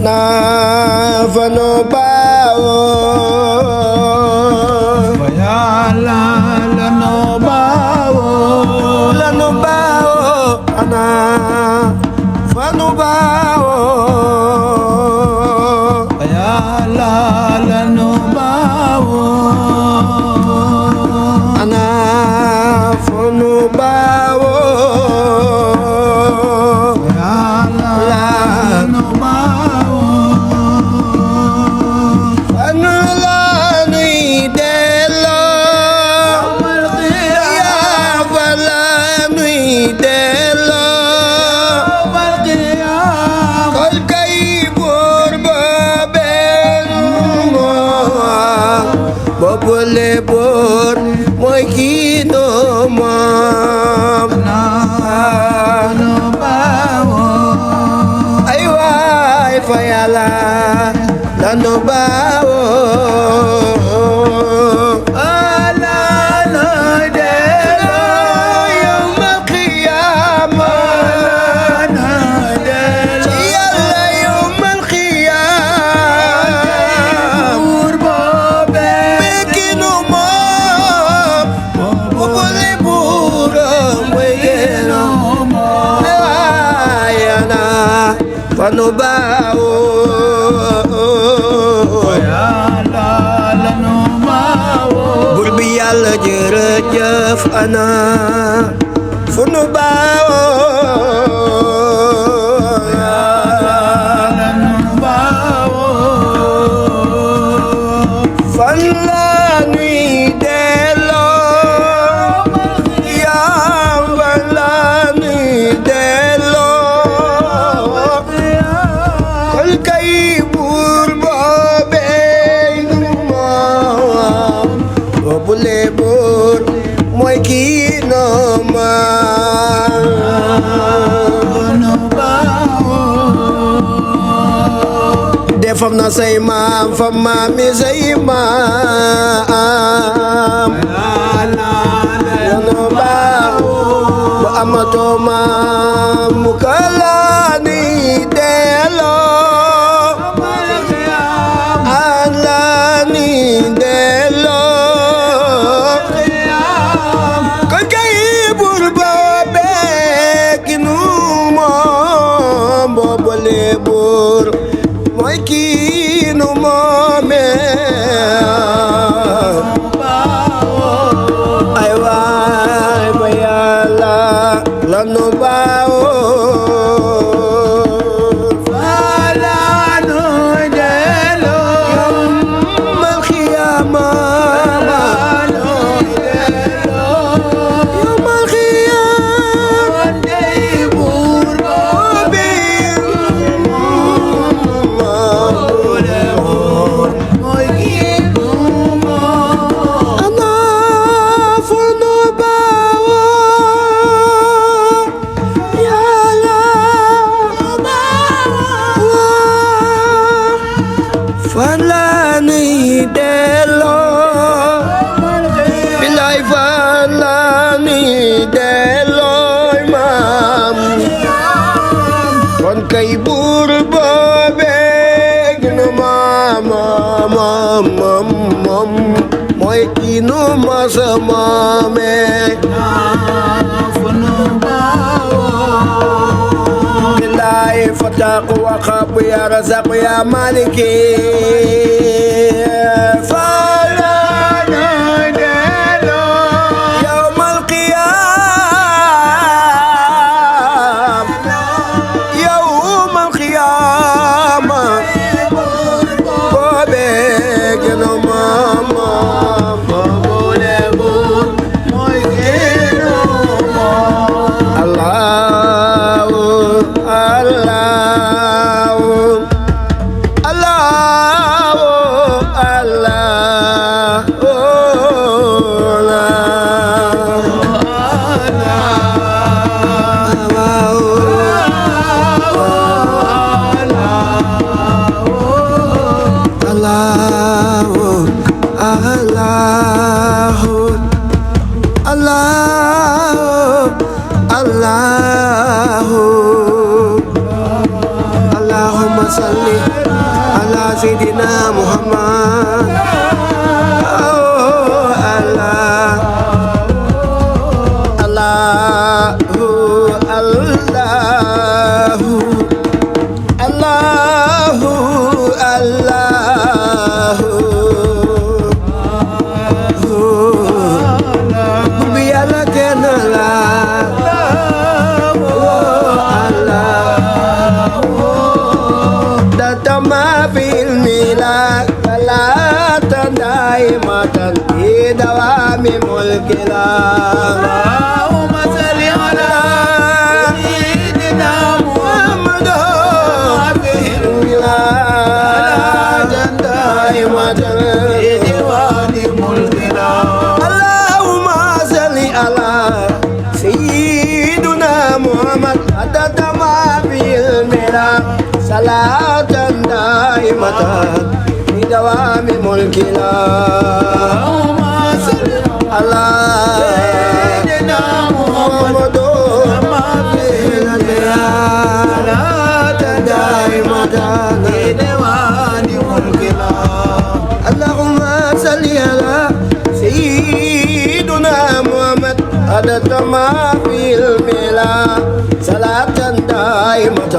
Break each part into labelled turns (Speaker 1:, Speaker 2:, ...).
Speaker 1: na fanu bawo
Speaker 2: Bayala lano bawo
Speaker 1: ana fanu bawo
Speaker 2: Bayala lano bawo
Speaker 1: ana fanu bawo
Speaker 2: Bayala lano bawo
Speaker 1: anu la nui delo ya bala nui delo kol kay bur babel mo bobole bur moy kino mam
Speaker 2: Lano bawo
Speaker 1: ay way fayala lano bawo alano delo yawmal qiyamah yalla yawmal qiyamah mekino mam bobole buram wegeno ayana pano bao
Speaker 2: Bayala lano bawo
Speaker 1: bur bi yàlla jërëjëf ana funu bao
Speaker 2: lano bawo
Speaker 1: fan la nuy delloo yàlla la nuy delloo kon kay buur boobee nu moom boobule buur mooy kii noo maam
Speaker 2: lano bawo
Speaker 1: defam na say maam fa maami say maam lanu baaxu bu amatoo maam mu kalaani delloo alaani delloo kon kay buur boobee ki nu moom boobule buur mooy kii nu moomee ay waay ba yàlla lanu baawo
Speaker 2: Lano delo
Speaker 1: mal xiyaama mal xiyaama ana funu baawo yàlla fan la nuy delloo bilaay fan la nuy delloo maam kon kay buur boobee ginu maam mooy kii nu masa maamee bilaay fataqu wa xabu ya razaqu ya maliki falana delo yawmal qiyam yawmal qiyama bobe geno mama bobole bur moy geno Allahu Allahu Allahu Allah على سيدنا محمد الله الله الله الله الله بيالا كنا لا الله دتما في الميلاد فلا دائمة في دوام ملك
Speaker 2: اللهم صل على سيدنا محمد في الميلاد دائمة في ديوان ملكنا
Speaker 1: اللهم صل على سيدنا محمد عدد ما في الميلاد صلاة دائمة في دوام ملكنا
Speaker 2: اللهم صل
Speaker 1: على
Speaker 2: سيدنا محمد
Speaker 1: ما في الميلاد
Speaker 2: صلاة
Speaker 1: دائمة
Speaker 2: في ديوان ملكنا
Speaker 1: اللهم صل على سيدنا محمد عدد ما في الميلاد صلاة دائمة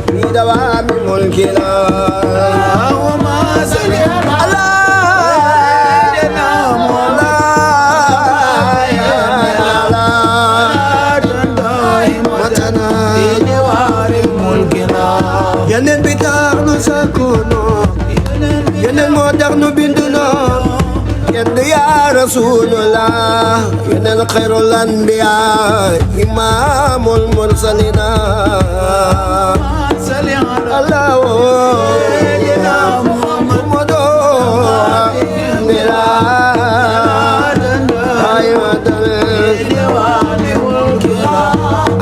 Speaker 1: في دوام ملكنا
Speaker 2: اللهم صل على سيدنا
Speaker 1: yeneen bi tax nu sakkono yeneen moo tax nu binduno kenn yaa Rasulullah yeneen xayrul anbiya imaamul mursalina Allah
Speaker 2: سيدنا محمد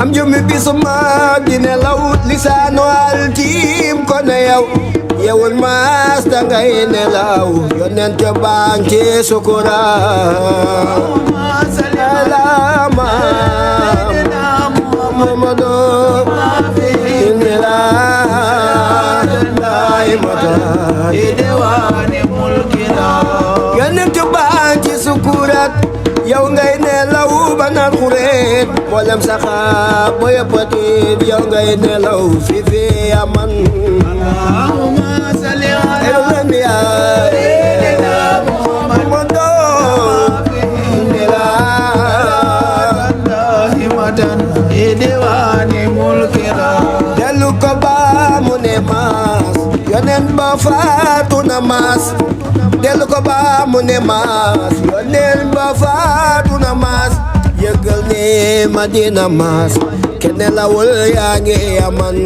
Speaker 1: am jëmmi bisuma di nelaw lisaanu altim ko ne yow yewul maas da ngay nelaw yonent baa ngi sukura alama Muhammadu yonent baa ngi sukurat yow ngay nelaw ba naan xureet mboolem saxaab ba yëpp a tiit yow ngay nelaw fi aman
Speaker 2: اللهم صل على
Speaker 1: سيدنا محمد dellu ko ba mu ne maas yonen ba faatu na maas dellu ko ba mu ne maas yonen ba faatu na maas yëgal ne Madina maas kenn lawul yaa ngi aman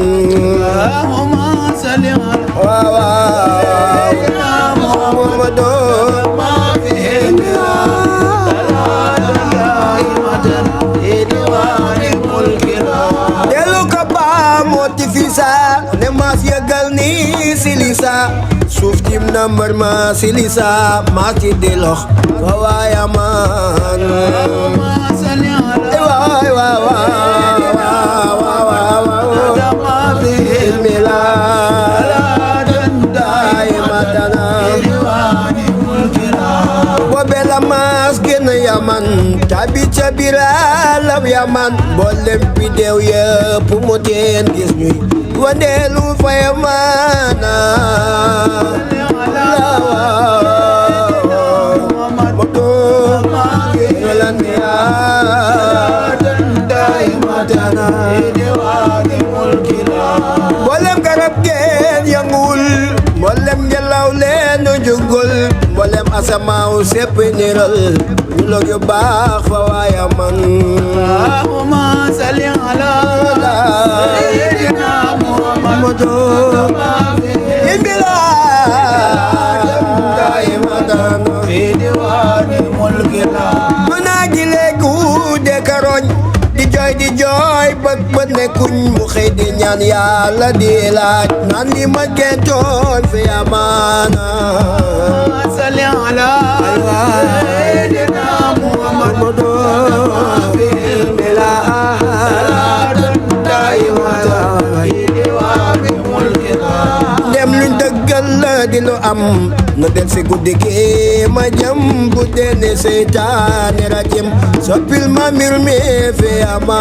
Speaker 2: اللهم صل على
Speaker 1: waaw waaw
Speaker 2: سيدنا محمد
Speaker 1: Muhammadu dellu ko ba mooti fiisa ne maas yëgal ni silisa suuf tim na mbër ma silisa maas ci di lox waay aman
Speaker 2: اللهم صل على
Speaker 1: waay waay waay bobela maas génn yaman tabi ca biralam yaman mboolem biddew yëpp mu teen gis ñuy wandeelu fa yamana mboolem garab geen yëngul mboolem ngelaw leen jugul mboolem asamaaw sépp niral ñu log yu baax fa waaya man
Speaker 2: اللهم صل على سيدنا محمد
Speaker 1: imbila daimatan
Speaker 2: في ديوان ملكنا
Speaker 1: mana gile ku de karoñ di jooy bët bët ne kuñ mu xëy di ñaan yàlla di laaj naan li ma gentoon fi amaana
Speaker 2: صل على سيدنا محمد في صلاة دائمة في ديوان ملكنا
Speaker 1: di lu am nu del si guddi gi ma jëm bu dee ne seytaane rajim soppil ma mbir mi fi ama